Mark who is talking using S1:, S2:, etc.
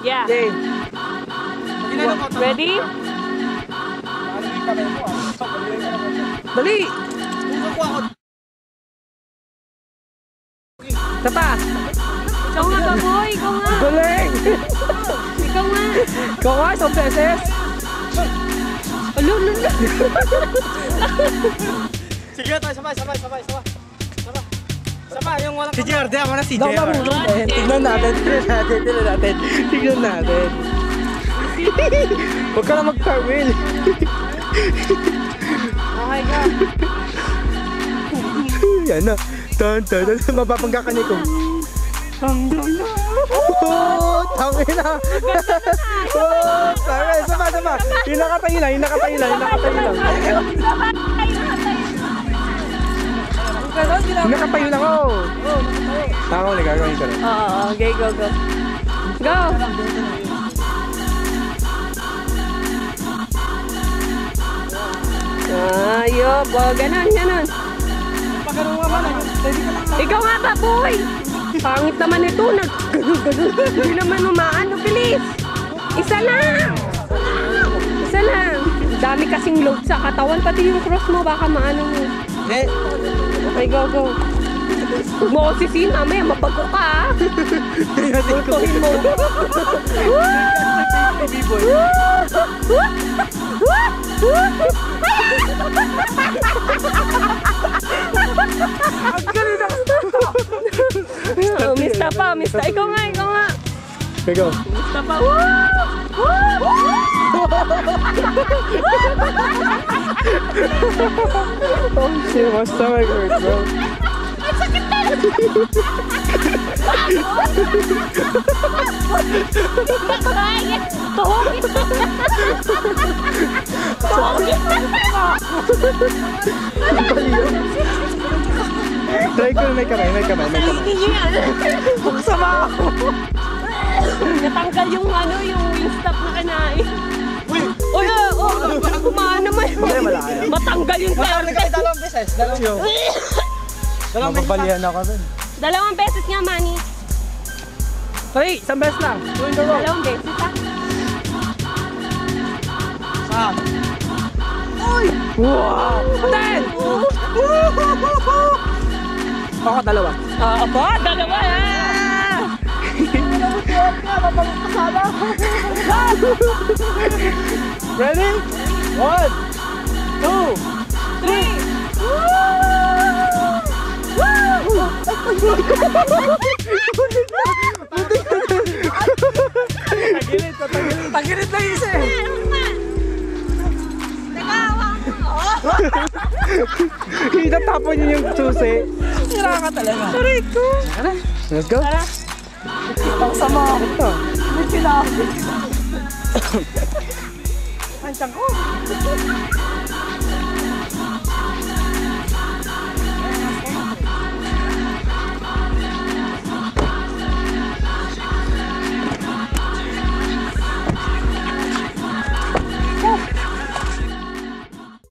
S1: Yeah. Ready?
S2: Dali! Tapa!
S1: Ikaw nga ba, boy? Ikaw nga!
S2: Galing!
S1: Ikaw nga!
S2: Ikaw nga, isang beses!
S1: Alo.
S3: Sige tayo, sabay, yung walang...
S4: Si JR, ako na si
S2: Daw
S4: JR.
S2: marunong din. Tignan natin. Huwag ka na mag-carwheel.
S1: Okay ka.
S2: Yan na. Mapapangga ka niya ko. Oh, tangin na. Oh, tangin. Sama. Yung nakatayo lang. Nakatayo lang, oh. Tama ulit, gagawin ko rin.
S1: Oo, okay, go. Go! Ayop, ganun. Ikaw nga ba, boy? Pangit naman ito, nag-ganun. Hindi naman umaano, bilis. Isa lang. Dami kasing load sa katawan, pati yung cross mo, baka maano mo. Okay, go. Huwag mo ko sisihin, mamaya mabago ka, ha? Tultuhin mo. Mista. Ikaw nga.
S2: Okay, go.
S1: Mista pa.
S2: Oh shit, my stomach hurts, bro.
S1: Ang sakit na! Tuhugit
S2: Try ko na may kamay.
S1: Sama ako. Natanggal yung yung stop na kinain. Uy, kumaan naman. Matanggal yung terde.
S3: Dalawang beses.
S2: Mapapalihan ako rin.
S1: 2 beses nga, Manny.
S2: Hey, isang beses lang.
S1: 2 beses, ha?
S3: Saan?
S2: Wow! 10! Ako, 2.
S1: Aba, 2, ha?
S2: Ready? 1, 2, 3. Tagilid lang isa eh. Itatapon niyo yung susi.
S3: Sira ka talaga.
S2: Sorry ko. Let's go.
S3: Ang sama ako ito. Hindi pinakit.
S2: Pansang ko.